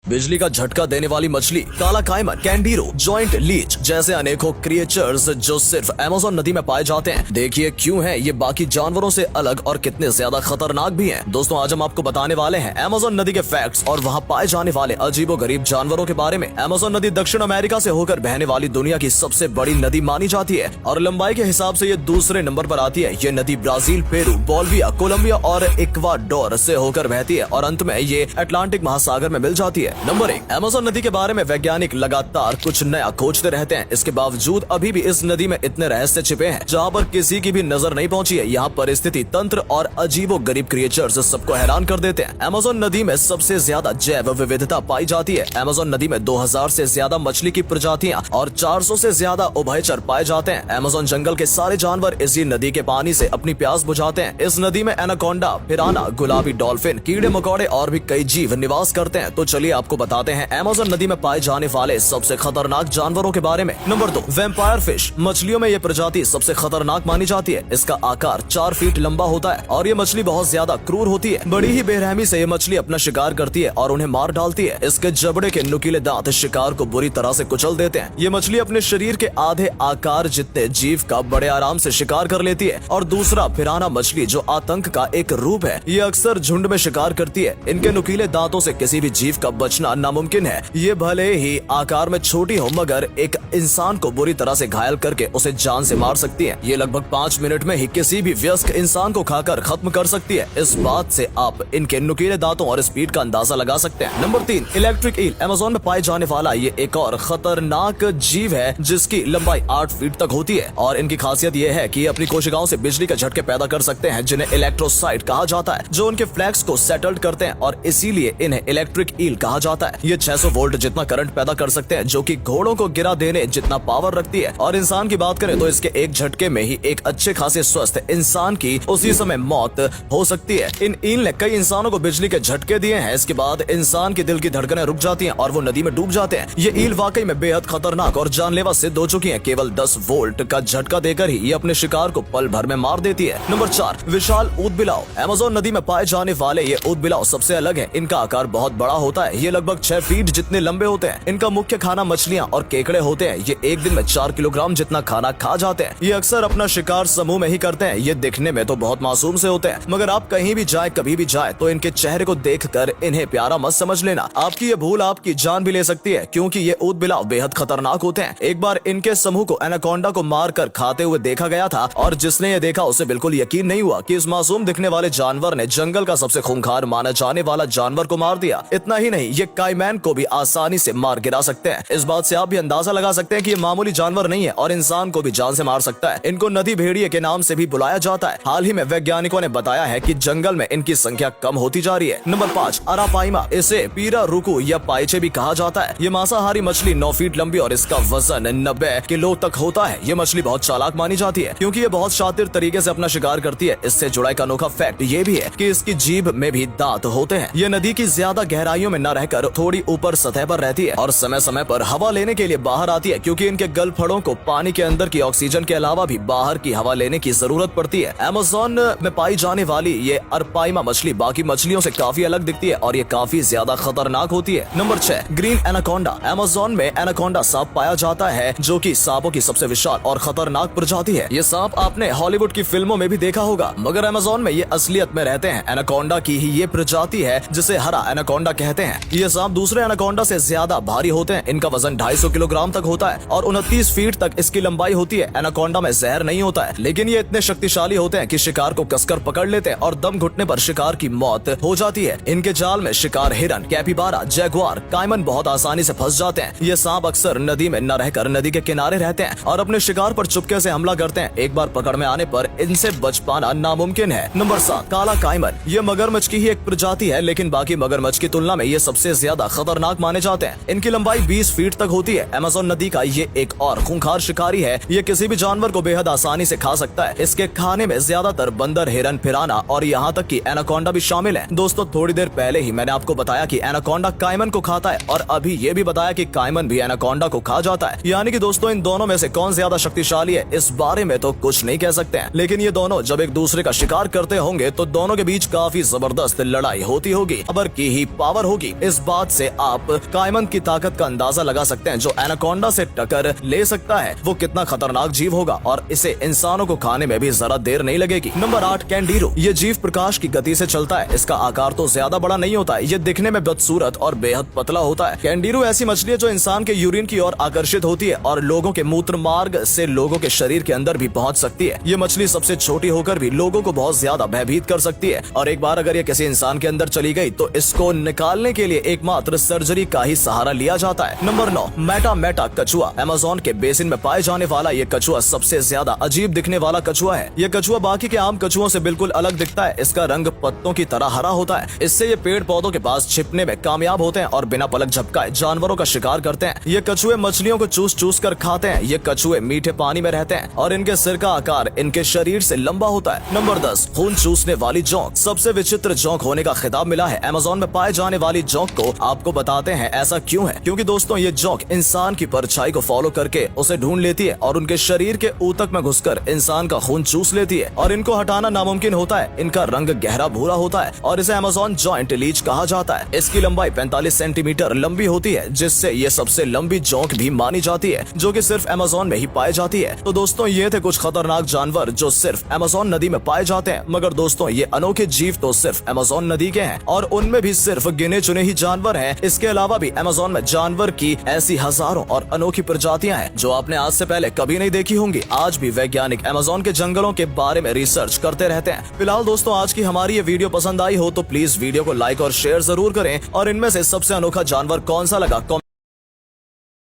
बिजली का झटका देने वाली मछली, काला काइमन, कैंडीरो, जॉइंट लीच जैसे अनेकों क्रिएचर्स जो सिर्फ अमेज़न नदी में पाए जाते हैं। देखिए क्यों है ये बाकी जानवरों से अलग और कितने ज्यादा खतरनाक भी हैं। दोस्तों आज हम आपको बताने वाले हैं अमेज़न नदी के फैक्ट्स और वहाँ पाए जाने वाले अजीबोगरीब जानवरों के बारे में। अमेज़न नदी दक्षिण अमेरिका से होकर बहने वाली दुनिया की सबसे बड़ी नदी मानी जाती है और लंबाई के हिसाब से ये दूसरे नंबर पर आती है। ये नदी ब्राजील, पेरू, बोलिविया, कोलंबिया और इक्वाडोर से होकर बहती है और अंत में ये अटलांटिक महासागर में मिल जाती है। नंबर 1, अमेज़न नदी के बारे में वैज्ञानिक लगातार कुछ नया खोजते रहते हैं। इसके बावजूद अभी भी इस नदी में इतने रहस्य छिपे हैं जहाँ पर किसी की भी नजर नहीं पहुँची है। यहाँ परिस्थिति तंत्र और अजीबोगरीब क्रिएचर्स सबको हैरान कर देते हैं। अमेज़न नदी में सबसे ज्यादा जैव विविधता पाई जाती है। अमेज़न नदी में 2000 से ज्यादा मछली की प्रजातियां और 400 से ज्यादा उभयचर पाए जाते हैं। अमेज़न जंगल के सारे जानवर इसी नदी के पानी से अपनी प्यास बुझाते हैं। इस नदी में एनाकोंडा, पिराना, गुलाबी डॉल्फिन, कीड़े मकोड़े और भी कई जीव निवास करते हैं। तो चलिए आपको बताते हैं अमेज़न नदी में पाए जाने वाले सबसे खतरनाक जानवरों के बारे में। Number 2, vampire fish. मछलियों में ये प्रजाति सबसे खतरनाक मानी जाती है। इसका आकार 4 फीट लंबा होता है और ये मछली बहुत ज्यादा क्रूर होती है। बड़ी ही बेरहमी से ये मछली अपना शिकार करती है और उन्हें मार डालती है। इसके जबड़े के नुकीले दांत शिकार को बुरी तरह से कुचल देते हैं। ये मछली अपने शरीर के आधे आकार जितने जीव का बड़े आराम से शिकार कर लेती है। और दूसरा, पिराना मछली जो आतंक का एक रूप है। ये अक्सर झुंड में शिकार करती है। इनके नुकीले दांतों से किसी भी जीव का बचना नामुमकिन है। ये भले ही आकार में छोटी हो मगर एक इंसान को बुरी तरह से घायल करके उसे जान से मार सकती है। ये लगभग 5 मिनट में ही किसी भी वयस्क इंसान को खाकर खत्म कर सकती है। इस बात से आप इनके नुकीले दांतों और स्पीड का अंदाजा लगा सकते हैं। Number 3, electric eel. अमेज़न में पाए जाने वाला ये एक और खतरनाक जीव है जिसकी लंबाई 8 फीट तक होती है और इनकी खासियत ये है कि ये अपनी कोशिकाओं से बिजली के झटके पैदा कर सकते हैं जिन्हें इलेक्ट्रोसाइट कहा जाता है, जो उनके फ्लैक्स को सेटल्ड करते हैं और इसीलिए इन्हें इलेक्ट्रिक ईल कहा जाता है। ये 600 वोल्ट जितना करंट पैदा कर सकते हैं जो कि घोड़ों को गिरा देने जितना पावर रखती है। और इंसान की बात करें तो इसके एक झटके में ही एक अच्छे खासे स्वस्थ इंसान की उसी समय मौत हो सकती है। इन ईल ने कई इंसानों को बिजली के झटके दिए हैं। इसके बाद इंसान की दिल की धड़कनें रुक जाती हैं और वो नदी में डूब जाते हैं। ये ईल वाकई में बेहद खतरनाक और जानलेवा सिद्ध हो चुकी है। केवल 10 वोल्ट का झटका देकर ही ये अपने शिकार को पल भर में मार देती है। नंबर 4, विशाल ऊदबिलाव। अमेज़न नदी में पाए जाने वाले ये ऊदबिलाव सबसे अलग है। इनका आकार बहुत बड़ा होता है। ये लगभग 6 फीट जितने लंबे होते हैं। इनका मुख्य खाना मछलियां और केकड़े होते हैं। ये एक दिन में 4 किलोग्राम जितना खाना खा जाते हैं। ये अक्सर अपना शिकार समूह में ही करते हैं। ये दिखने में तो बहुत मासूम से होते हैं मगर आप कहीं भी जाए कभी भी जाए तो इनके चेहरे को देखकर इन्हें प्यारा मत समझ लेना। आपकी ये भूल आपकी जान भी ले सकती है क्योंकि ये ऊदबिलाव बेहद खतरनाक होते हैं। एक बार इनके समूह को एनाकोंडा को मारकर खाते हुए देखा गया था और जिसने ये देखा उसे बिल्कुल यकीन नहीं हुआ कि इस मासूम दिखने वाले जानवर ने जंगल का सबसे खूंखार माना जाने वाला जानवर को मार दिया। इतना ही नहीं, ये काइमैन को भी आसानी से मार गिरा सकते हैं। इस बात से आप भी अंदाजा लगा सकते हैं कि ये मामूली जानवर नहीं है और इंसान को भी जान से मार सकता है। इनको नदी भेड़िए के नाम से भी बुलाया जाता है। हाल ही में वैज्ञानिकों ने बताया है कि जंगल में इनकी संख्या कम होती जा रही है। नंबर 5, अरापाइमा। इसे पीरा रुकू या पाइचे भी कहा जाता है। ये मांसाहारी मछली 9 फीट लंबी और इसका वजन 90 किलो तक होता है। ये मछली बहुत चालाक मानी जाती है क्योंकि ये बहुत शातिर तरीके से अपना शिकार करती है। इससे जुड़ा एक अनोखा फैक्ट ये भी है कि इसकी जीभ में भी दांत होते हैं। ये नदी की ज्यादा गहराइयों में न रहकर थोड़ी ऊपर सतह पर रहती है और समय समय पर हवा लेने के लिए बाहर आती है क्योंकि इनके गलफड़ों को पानी के अंदर की ऑक्सीजन के अलावा भी बाहर की हवा लेने की जरूरत पड़ती है। अमेज़न में पाई जाने वाली ये अरापाइमा मछली बाकी मछलियों से काफी अलग दिखती है और ये काफी ज्यादा खतरनाक होती है। Number 6, green anaconda. अमेज़न में एनाकोंडा सांप पाया जाता है जो कि सांपों की सबसे विशाल और खतरनाक प्रजाति है। ये सांप आपने हॉलीवुड की फिल्मों में भी देखा होगा मगर अमेज़न में ये असलियत में रहते हैं। एनाकोंडा की ही ये प्रजाति है जिसे हरा एनाकोंडा कहते हैं। ये सांप दूसरे एनाकोंडा से ज्यादा भारी होते हैं। इनका वजन 250 किलोग्राम तक होता है और 29 फीट तक इसकी लंबाई होती है। एनाकोंडा में जहर नहीं होता है लेकिन ये इतने शक्तिशाली होते हैं कि शिकार को कसकर पकड़ लेते हैं और दम घुटने पर शिकार की मौत हो जाती है। इनके जाल में शिकार हिरन, कैपिबारा, जैगुआर, काइमन बहुत आसानी से फंस जाते हैं। ये सांप अक्सर नदी में न रहकर नदी के किनारे रहते हैं और अपने शिकार पर चुपके से हमला करते हैं। एक बार पकड़ में आने पर इनसे बच पाना नामुमकिन है। नंबर 7, काला काइमन। ये मगरमच्छ की ही एक प्रजाति है लेकिन बाकी मगरमच्छ की तुलना में ये सबसे ज्यादा खतरनाक माने जाते हैं। इनकी लंबाई 20 फीट तक होती है। अमेज़न नदी का ये एक और खूंखार शिकारी है। ये किसी भी जानवर को बेहद आसानी से खा सकता है। इसके खाने में ज्यादातर बंदर, हिरन, पिराना और यहाँ तक कि एनाकोंडा भी शामिल है। दोस्तों थोड़ी देर पहले ही मैंने आपको बताया कि एनाकोंडा काइमन को खाता है और अभी ये भी बताया कि काइमन भी एनाकोंडा को खा जाता है। यानी कि दोस्तों इन दोनों में से कौन ज्यादा शक्तिशाली है इस बारे में तो कुछ नहीं कह सकते हैं लेकिन ये दोनों जब एक दूसरे का शिकार करते होंगे तो दोनों के बीच काफी जबरदस्त लड़ाई होती होगी। खबर की ही पावर होगी। इस इस बात से आप कायमन की ताकत का अंदाजा लगा सकते हैं। जो एनाकोंडा से टक्कर ले सकता है वो कितना खतरनाक जीव होगा और इसे इंसानों को खाने में भी जरा देर नहीं लगेगी। नंबर 8 कैंडीरो। ये जीव प्रकाश की गति से चलता है। इसका आकार तो ज्यादा बड़ा नहीं होता है, ये दिखने में बदसूरत और बेहद पतला होता है। कैंडीरो ऐसी मछली है जो इंसान के यूरिन की ओर आकर्षित होती है और लोगों के मूत्र मार्ग से लोगों के शरीर के अंदर भी पहुंच सकती है। ये मछली सबसे छोटी होकर भी लोगों को बहुत ज्यादा भयभीत कर सकती है और एक बार अगर ये किसी इंसान के अंदर चली गई तो इसको निकालने के लिए एकमात्र सर्जरी का ही सहारा लिया जाता है। नंबर 9 मेटा कछुआ। अमेज़न के बेसिन में पाए जाने वाला ये कछुआ सबसे ज्यादा अजीब दिखने वाला कछुआ है। ये कछुआ बाकी के आम कछुओं से बिल्कुल अलग दिखता है। इसका रंग पत्तों की तरह हरा होता है। इससे ये पेड़ पौधों के पास छिपने में कामयाब होते हैं और बिना पलक झपकाए जानवरों का शिकार करते हैं। ये कछुए मछलियों को चूस कर खाते हैं। ये कछुए मीठे पानी में रहते हैं और इनके सिर का आकार इनके शरीर से लंबा होता है। नंबर 10 खून चूसने वाली जोंक। सबसे विचित्र जोंक होने का खिताब मिला है। अमेज़न में पाए जाने वाली जोंक को आपको बताते हैं ऐसा क्यों है। क्योंकि दोस्तों ये जोंक इंसान की परछाई को फॉलो करके उसे ढूंढ लेती है और उनके शरीर के ऊतक में घुसकर इंसान का खून चूस लेती है और इनको हटाना नामुमकिन होता है। इनका रंग गहरा भूरा होता है और इसे अमेज़न जॉइंट लीच कहा जाता है। इसकी लंबाई 45 सेंटीमीटर लंबी होती है, जिससे ये सबसे लंबी जोंक भी मानी जाती है, जो कि सिर्फ अमेज़न में ही पाई जाती है। तो दोस्तों ये थे कुछ खतरनाक जानवर जो सिर्फ अमेज़न नदी में पाए जाते हैं। मगर दोस्तों ये अनोखे जीव तो सिर्फ अमेज़न नदी के हैं और उनमें भी सिर्फ गिने चुने ही जानवर हैं। इसके अलावा भी अमेज़न में जानवर की ऐसी हजारों और अनोखी प्रजातियां हैं जो आपने आज से पहले कभी नहीं देखी होंगी। आज भी वैज्ञानिक अमेज़न के जंगलों के बारे में रिसर्च करते रहते हैं। फिलहाल दोस्तों आज की हमारी ये वीडियो पसंद आई हो तो प्लीज वीडियो को लाइक और शेयर जरूर करें और इनमें से सबसे अनोखा जानवर कौन सा लगा